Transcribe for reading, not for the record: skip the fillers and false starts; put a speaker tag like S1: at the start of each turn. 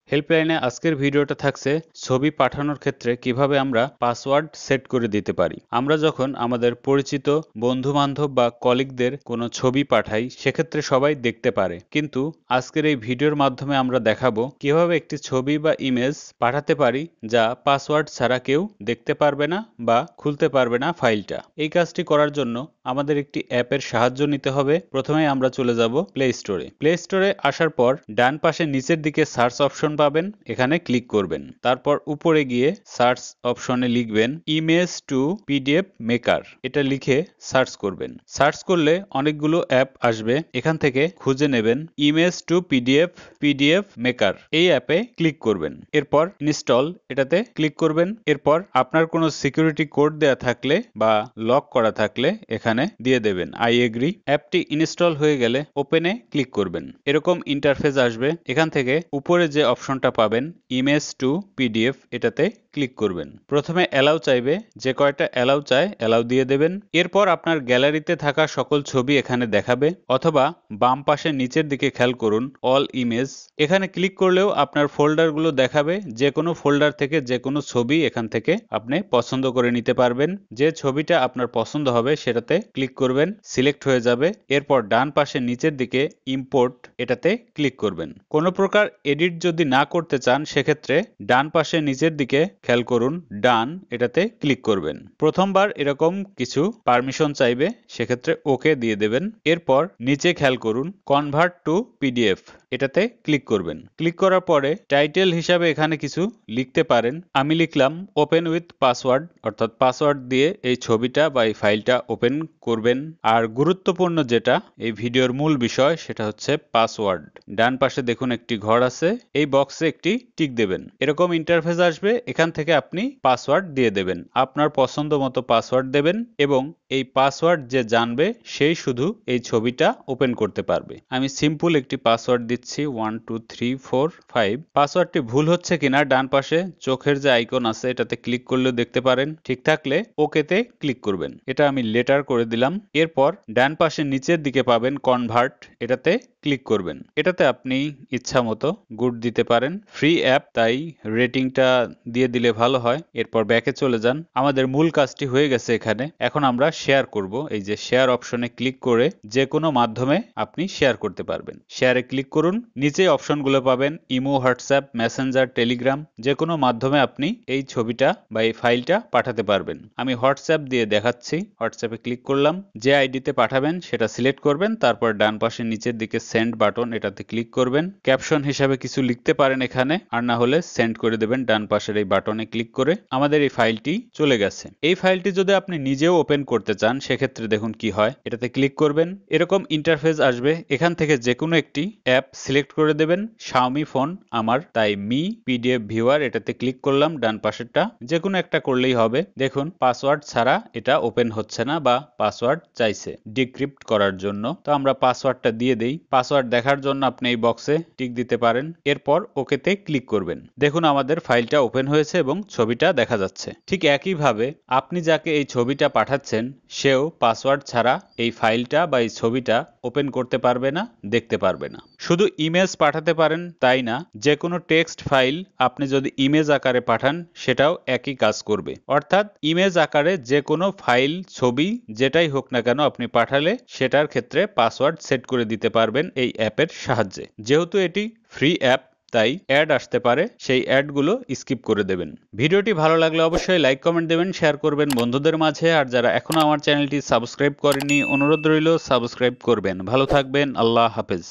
S1: হেল্পলাইনে আজকের ভিডিওটা থাকছে ছবি পাঠানোর ক্ষেত্রে কিভাবে আমরা পাসওয়ার্ড সেট করে দিতে পারি। আমরা যখন আমাদের পরিচিত বন্ধু বান্ধব বা কলিগদের কোনো ছবি পাঠাই সেক্ষেত্রে সবাই দেখতে পারে, কিন্তু আজকের এই ভিডিওর মাধ্যমে আমরা দেখাবো কিভাবে একটি ছবি বা ইমেজ পাঠাতে পারি যা পাসওয়ার্ড ছাড়া কেউ দেখতে পারবে না বা খুলতে পারবে না ফাইলটা। এই কাজটি করার জন্য আমাদের একটি অ্যাপের সাহায্য নিতে হবে। প্রথমে আমরা চলে যাব প্লে স্টোরে। প্লে স্টোরে আসার পর ডান পাশে নিচের দিকে সার্চ অপশন পাবেন, এখানে ক্লিক করবেন। তারপর উপরে গিয়ে সার্চ অপশনে লিখবেন ইমেজ টু পিডিএফ মেকার, এটা লিখে সার্চ করবেন। সার্চ করলে অনেকগুলো অ্যাপ আসবে, এখান থেকে খুঁজে নেবেন ইমেজ টু পিডিএফ মেকার, এই অ্যাপে ক্লিক করবেন। এরপর ইনস্টল, এটাতে ক্লিক করবেন। এরপর আপনার কোনো সিকিউরিটি কোড দেয়া থাকলে বা লক করা থাকলে এখানে দিয়ে দেবেন আই এগ্রি। অ্যাপটি ইনস্টল হয়ে গেলে ওপেনে ক্লিক করবেন। এরকম ইন্টারফেস আসবে, এখান থেকে উপরে যে অপশনটা পাবেন ইমেজ টু পিডিএফ, এটাতে ক্লিক করবেন। প্রথমে অ্যালাউ চাইবে, যে কয়টা অ্যালাউ চায় অ্যালাউ দিয়ে দেবেন। এরপর আপনার গ্যালারিতে থাকা সকল ছবি এখানে দেখাবে, অথবা বাম পাশে নিচের দিকে খেয়াল করুন অল ইমেজ, এখানে ক্লিক করলেও আপনার ফোল্ডারগুলো দেখাবে। যে কোনো ফোল্ডার থেকে যে কোনো ছবি এখান থেকে আপনি পছন্দ করে নিতে পারবেন। যে ছবিটা আপনার পছন্দ হবে সেটাতে ক্লিক করবেন, সিলেক্ট হয়ে যাবে। এরপর ডান পাশে নিচের দিকে ইম্পোর্ট, এটাতে ক্লিক করবেন। কোনো প্রকার এডিট যদি না করতে চান সেক্ষেত্রে ডান পাশে নিচের দিকে খেয়াল করুন ডান, এটাতে ক্লিক করবেন। প্রথমবার এরকম কিছু পারমিশন চাইবে, সেক্ষেত্রে ওকে দিয়ে দেবেন। এরপর নিচে খেয়াল করুন কনভার্ট টু পিডিএফ, এটাতে ক্লিক করবেন। ক্লিক করার পরে টাইটেল হিসাবে এখানে কিছু লিখতে পারেন। আমি লিখলাম ওপেন উইথ পাসওয়ার্ড, অর্থাৎ পাসওয়ার্ড দিয়ে এই ছবিটা বা এই ফাইলটা ওপেন করবেন। আর গুরুত্বপূর্ণ যেটা এই ভিডিওর মূল বিষয় সেটা হচ্ছে পাসওয়ার্ড। ডান পাশে দেখুন একটি ঘর আছে, এই বক্সে একটি টিক দেবেন। এরকম ইন্টারফেস আসবে, এখান থেকে আপনি পাসওয়ার্ড দিয়ে দেবেন। আপনার পছন্দ মতো পাসওয়ার্ড দেবেন এবং এই পাসওয়ার্ড যে জানবে সেই শুধু এই ছবিটা ওপেন করতে পারবে। আমি সিম্পল একটি পাসওয়ার্ড দিচ্ছি 1 2 3 4 5। পাসওয়ার্ডটি ভুল হচ্ছে কিনা ডান পাশে চোখের যে আইকন আছে এটাতে ক্লিক করলেও দেখতে পারেন। ঠিক থাকলে ওকেতে ক্লিক করবেন। এটা আমি লেটার করে দিলাম। এরপর ডান পাশে নিচের দিকে পাবেন কনভার্ট, এটাতে ক্লিক করবেন। এটাতে আপনি ইচ্ছা মতো গুড দিতে পারেন। ফ্রি অ্যাপ, তাই রেটিংটা দিয়ে দিলে ভালো হয়। এরপর ব্যাকে চলে যান। আমাদের মূল কাজটি হয়ে গেছে এখানে। এখন আমরা শেয়ার করব। এই যে শেয়ার অপশনে ক্লিক করে যে কোনো মাধ্যমে আপনি শেয়ার করতে পারবেন। শেয়ারে ক্লিক করুন। নিচে অপশনগুলো পাবেন ইমো, হোয়াটসঅ্যাপ, মেসেঞ্জার, টেলিগ্রাম, যে কোনো মাধ্যমে আপনি এই ছবিটা বা এই ফাইলটা পাঠাতে পারবেন। আমি হোয়াটসঅ্যাপ দিয়ে দেখাচ্ছি। হোয়াটসঅ্যাপে ক্লিক করলাম। যে আইডিতে পাঠাবেন সেটা সিলেক্ট করবেন। তারপর ডান পাশে নিচের দিকে সেন্ড বাটন, এটাতে ক্লিক করবেন। ক্যাপশন হিসাবে কিছু লিখতে পারেন এখানে, আর না হলে সেন্ড করে দেবেন ডান পাশের এই বাটনে ক্লিক করে। আমাদের এই ফাইলটি চলে গেছে। এই ফাইলটি যদি আপনি নিজেও ওপেন করতে চান সেক্ষেত্রে দেখুন কি হয়। এটাতে ক্লিক করবেন, এরকম ইন্টারফেস আসবে। এখান থেকে যে কোনো একটি অ্যাপ সিলেক্ট করে দেবেন। Xiaomi ফোন আমার, তাই মি পিডিএফ ভিউয়ার, এটাতে ক্লিক করলাম। ডান পাশেরটা যে কোনো একটা করলেই হবে। দেখুন পাসওয়ার্ড ছাড়া এটা ওপেন হচ্ছে না, বা পাসওয়ার্ড চাইছে ডিক্রিপ্ট করার জন্য। তো আমরা পাসওয়ার্ডটা দিয়ে দেই। পাসওয়ার্ড দেখার জন্য আপনি এই বক্সে টিক দিতে পারেন। এরপর ওকেতে ক্লিক করবেন। দেখুন আমাদের ফাইলটা ওপেন হয়েছে এবং ছবিটা দেখা যাচ্ছে। ঠিক একইভাবে আপনি যাকে এই ছবিটা পাঠাচ্ছেন সেও পাসওয়ার্ড ছাড়া এই ফাইলটা বা এই ছবিটা ওপেন করতে পারবে না, দেখতে পারবে না। শুধু ইমেজ পাঠাতে পারেন তাই না, যে কোনো টেক্সট ফাইল আপনি যদি ইমেজ আকারে পাঠান সেটাও একই কাজ করবে। অর্থাৎ ইমেজ আকারে যে কোনো ফাইল, ছবি যেটাই হোক না কেন আপনি পাঠালে সেটার ক্ষেত্রে পাসওয়ার্ড সেট করে দিতে পারবেন এই অ্যাপের সাহায্যে। যেহেতু এটি ফ্রি অ্যাপ তাই অ্যাড আসতে পারে, সেই অ্যাডগুলো স্কিপ করে দেবেন। ভিডিওটি ভালো লাগলে অবশ্যই লাইক, কমেন্ট দেবেন, শেয়ার করবেন বন্ধুদের মাঝে। আর যারা এখনো আমার চ্যানেলটি সাবস্ক্রাইব করেননি অনুরোধ রইল সাবস্ক্রাইব করবেন। ভালো থাকবেন, আল্লাহ হাফেজ।